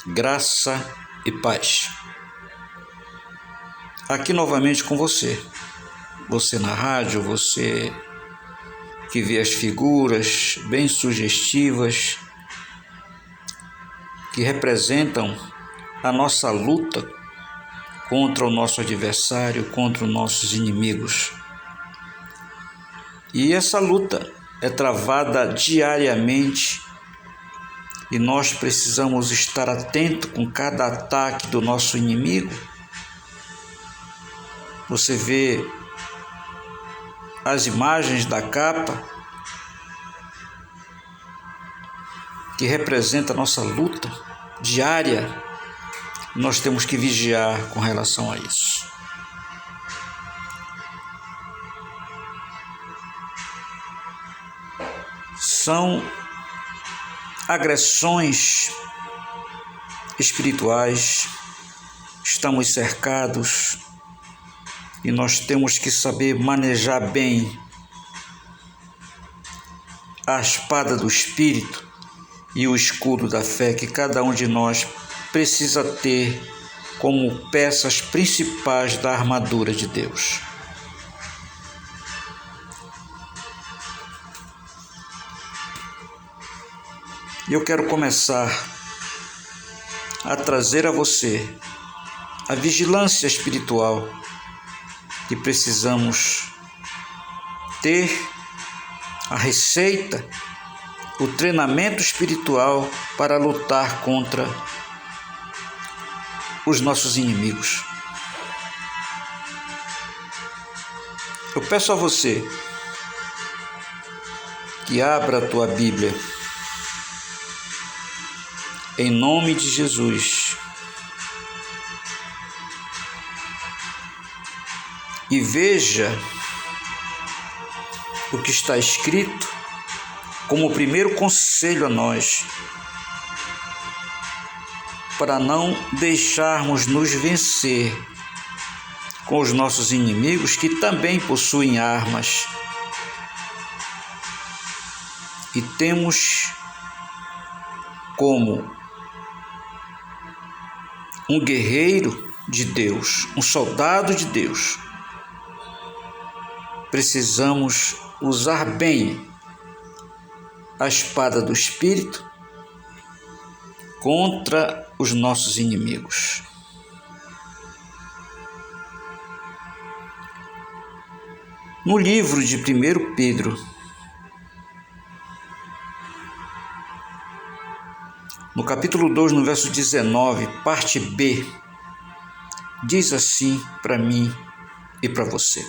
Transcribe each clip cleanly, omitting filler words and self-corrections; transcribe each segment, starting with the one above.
graça e paz. Aqui novamente com você na rádio, você que vê as figuras bem sugestivas que representam a nossa luta contra o nosso adversário, contra os nossos inimigos. E essa luta é travada diariamente e nós precisamos estar atentos com cada ataque do nosso inimigo. Você vê as imagens da capa que representa a nossa luta diária. Nós temos que vigiar com relação a isso. São agressões espirituais, estamos cercados e nós temos que saber manejar bem a espada do Espírito e o escudo da fé que cada um de nós precisa ter como peças principais da armadura de Deus. E eu quero começar a trazer a você a vigilância espiritual que precisamos ter, a receita, o treinamento espiritual para lutar contra os nossos inimigos. Eu peço a você que abra a tua Bíblia em nome de Jesus e veja o que está escrito como o primeiro conselho a nós, para não deixarmos nos vencer com os nossos inimigos que também possuem armas. E temos como um guerreiro de Deus, um soldado de Deus, precisamos usar bem a espada do Espírito contra os nossos inimigos. No livro de 1 Pedro, no capítulo 2, no verso 19, parte B, diz assim para mim e para você: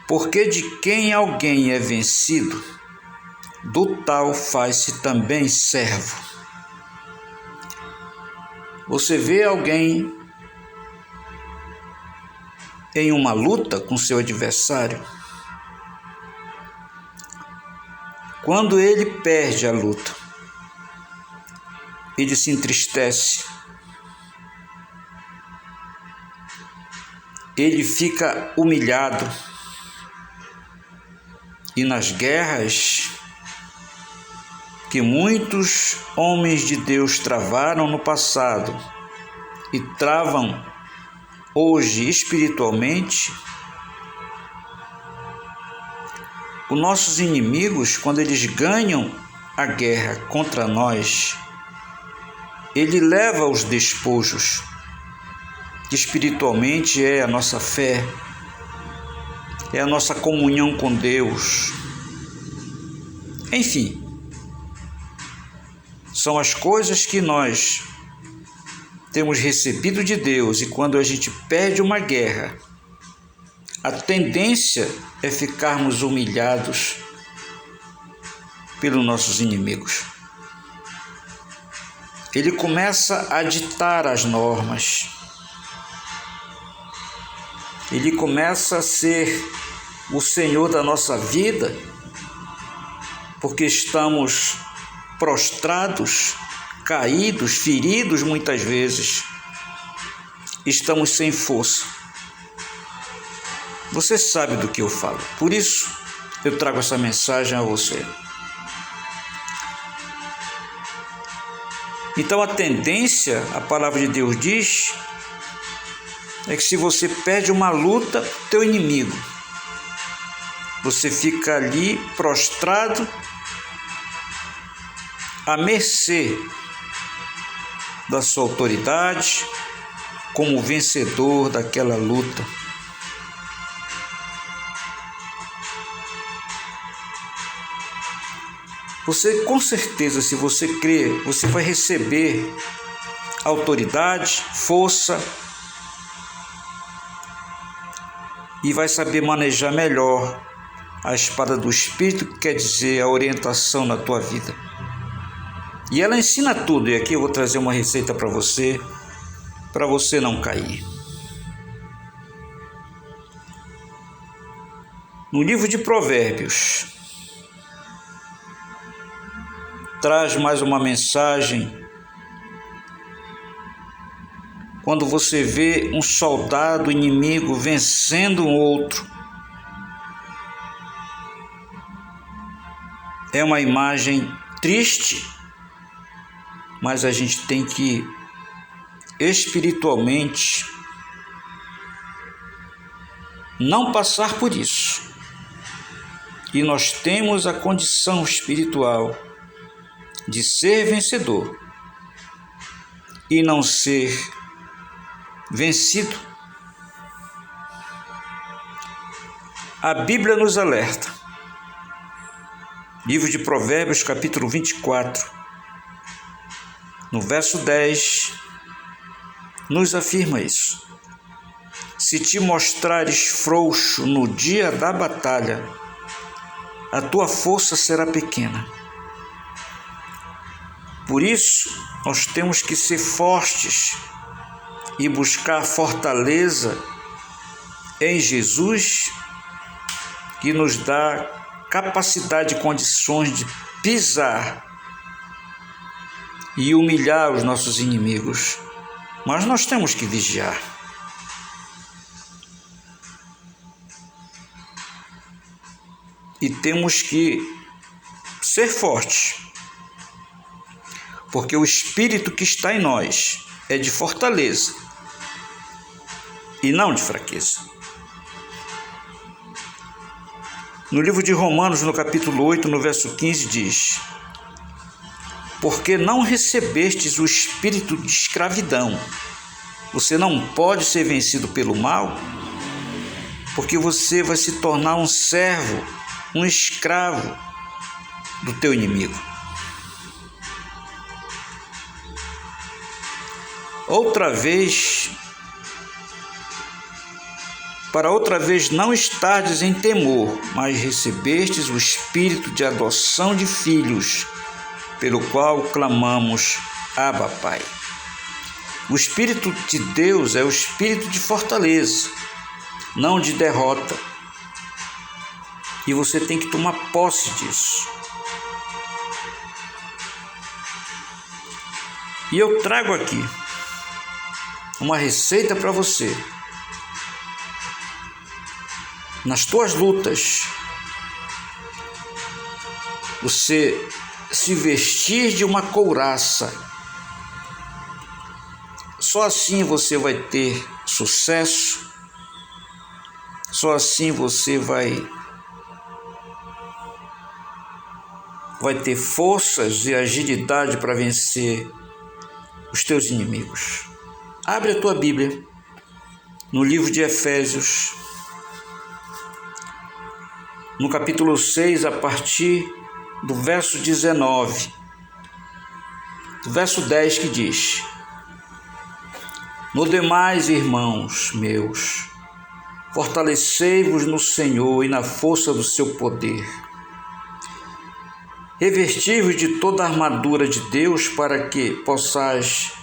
porque de quem alguém é vencido, do tal faz-se também servo. Você vê alguém em uma luta com seu adversário, quando ele perde a luta, ele se entristece, ele fica humilhado. E nas guerras que muitos homens de Deus travaram no passado e travam hoje espiritualmente, os nossos inimigos, quando eles ganham a guerra contra nós, ele leva os despojos, que espiritualmente é a nossa fé, é a nossa comunhão com Deus. Enfim, são as coisas que nós temos recebido de Deus, e quando a gente perde uma guerra, a tendência é ficarmos humilhados pelos nossos inimigos. Ele começa a ditar as normas. Ele começa a ser o Senhor da nossa vida, porque estamos prostrados, caídos, feridos muitas vezes. Estamos sem força. Você sabe do que eu falo. Por isso, eu trago essa mensagem a você. Então a tendência, a palavra de Deus diz, é que se você perde uma luta, teu inimigo, você fica ali prostrado, à mercê da sua autoridade, como vencedor daquela luta. Você, com certeza, se você crer, você vai receber autoridade, força e vai saber manejar melhor a espada do Espírito, que quer dizer a orientação na tua vida. E ela ensina tudo, e aqui eu vou trazer uma receita para você não cair. No livro de Provérbios, traz mais uma mensagem. Quando você vê um soldado inimigo vencendo um outro, é uma imagem triste, mas a gente tem que espiritualmente não passar por isso. E nós temos a condição espiritual de ser vencedor e não ser vencido. A Bíblia nos alerta. Livro de Provérbios, capítulo 24, no verso 10, nos afirma isso. Se te mostrares frouxo no dia da batalha, a tua força será pequena. Por isso, nós temos que ser fortes e buscar fortaleza em Jesus, que nos dá capacidade e condições de pisar e humilhar os nossos inimigos. Mas nós temos que vigiar. E temos que ser fortes, porque o Espírito que está em nós é de fortaleza e não de fraqueza. No livro de Romanos, no capítulo 8, no verso 15, diz: porque não recebestes o espírito de escravidão. Você não pode ser vencido pelo mal, porque você vai se tornar um servo, um escravo do teu inimigo. Para outra vez não estardes em temor, mas recebestes o espírito de adoção de filhos, pelo qual clamamos, Abba, Pai. O Espírito de Deus é o espírito de fortaleza, não de derrota. E você tem que tomar posse disso. E eu trago aqui uma receita para você. Nas tuas lutas, você se vestir de uma couraça. Só assim você vai ter sucesso. Só assim você vai ter forças e agilidade para vencer os teus inimigos. Abre a tua Bíblia no livro de Efésios, no capítulo 6, a partir do verso 19, do verso 10, que diz: no demais, irmãos meus, fortalecei-vos no Senhor e na força do seu poder. Revesti-vos de toda a armadura de Deus, para que possais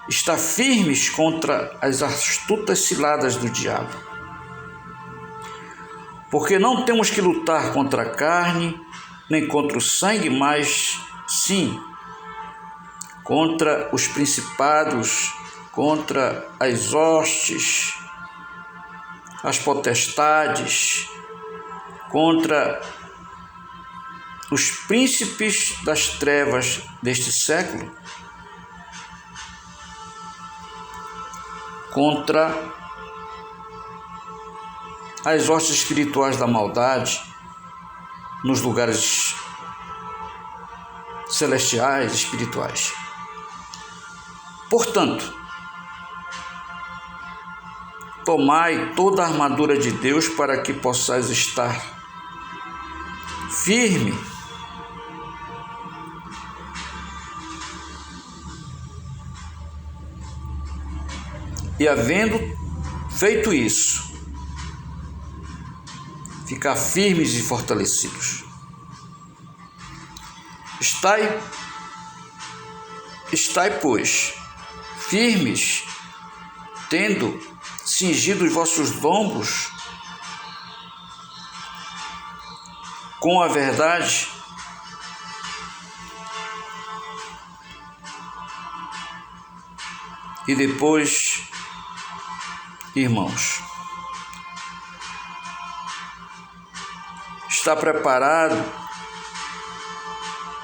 estar firmes contra as astutas ciladas do diabo. Porque não temos que lutar contra a carne, nem contra o sangue, mas sim contra os principados, contra as hostes, as potestades, contra os príncipes das trevas deste século, contra as hostes espirituais da maldade nos lugares celestiais, espirituais. Portanto, tomai toda a armadura de Deus para que possais estar firme e, havendo feito isso, ficar firmes e fortalecidos. Estai, pois, firmes, tendo cingido os vossos lombos com a verdade, e depois, irmãos, está preparado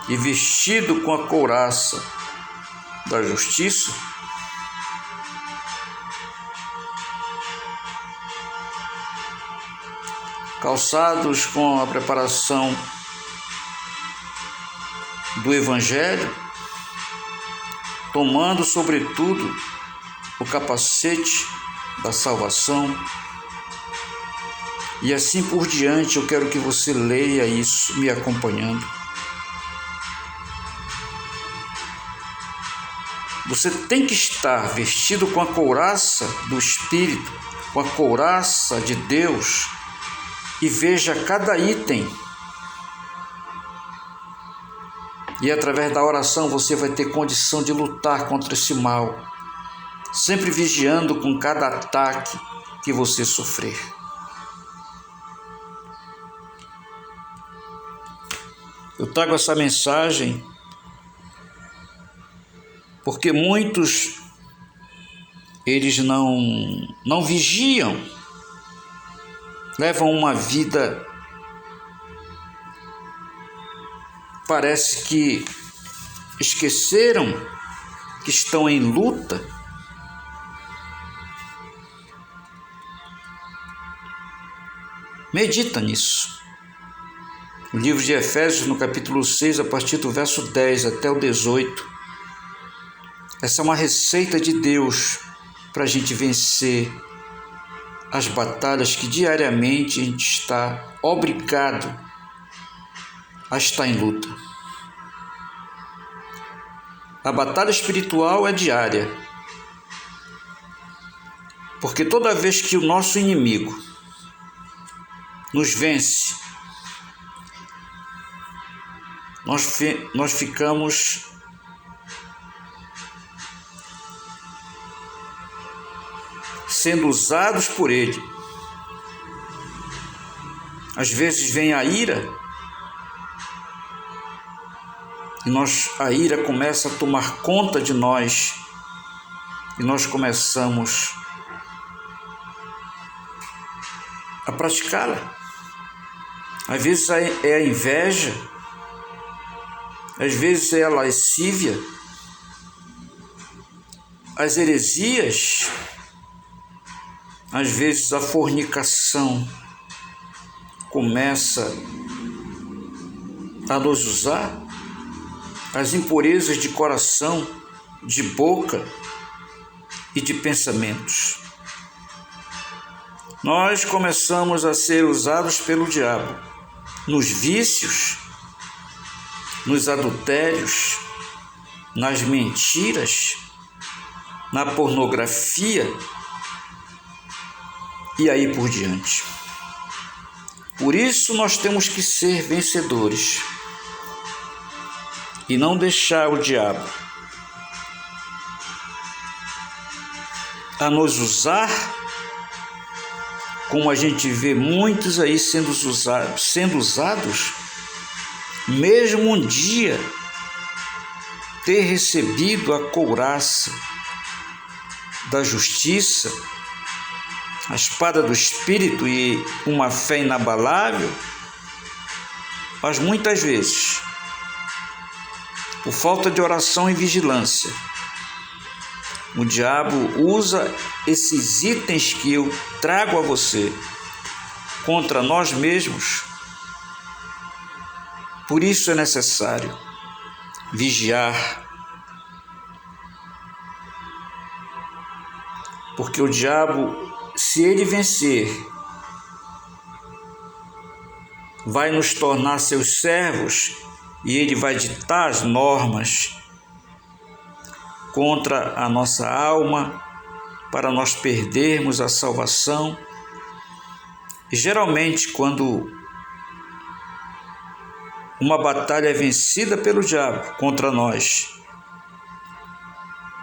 e vestido com a couraça da justiça, calçados com a preparação do Evangelho, tomando sobretudo o capacete da salvação, e assim por diante. Eu quero que você leia isso me acompanhando. Você tem que estar vestido com a couraça do Espírito, com a couraça de Deus, e veja cada item. E através da oração você vai ter condição de lutar contra esse mal, sempre vigiando com cada ataque que você sofrer. Eu trago essa mensagem porque muitos, eles não vigiam, levam uma vida, parece que esqueceram que estão em luta. Medita nisso. O livro de Efésios, no capítulo 6, a partir do verso 10 até o 18. Essa é uma receita de Deus para a gente vencer as batalhas que diariamente a gente está obrigado a estar em luta. A batalha espiritual é diária, porque toda vez que o nosso inimigo nos vence, nós ficamos sendo usados por ele. Às vezes vem a ira, e a ira começa a tomar conta de nós, e nós começamos a praticá-la. Às vezes é a inveja, às vezes é a lascívia, as heresias, às vezes a fornicação começa a nos usar, as impurezas de coração, de boca e de pensamentos. Nós começamos a ser usados pelo diabo nos vícios, nos adultérios, nas mentiras, na pornografia e aí por diante. Por isso nós temos que ser vencedores e não deixar o diabo a nos usar, como a gente vê muitos aí sendo usados, mesmo um dia ter recebido a couraça da justiça, a espada do Espírito e uma fé inabalável, mas muitas vezes, por falta de oração e vigilância, O diabo usa esses itens que eu trago a você contra nós mesmos. Por isso é necessário vigiar, porque o diabo, se ele vencer, vai nos tornar seus servos e ele vai ditar as normas contra a nossa alma para nós perdermos a salvação. E geralmente, quando uma batalha é vencida pelo diabo contra nós,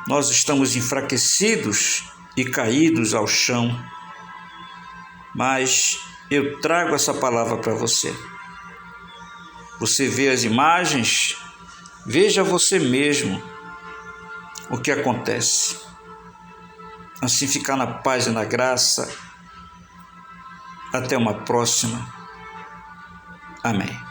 nós estamos enfraquecidos e caídos ao chão. Mas eu trago essa palavra para você. Você vê as imagens, veja você mesmo o que acontece. Assim ficar na paz e na graça. Até uma próxima. Amém.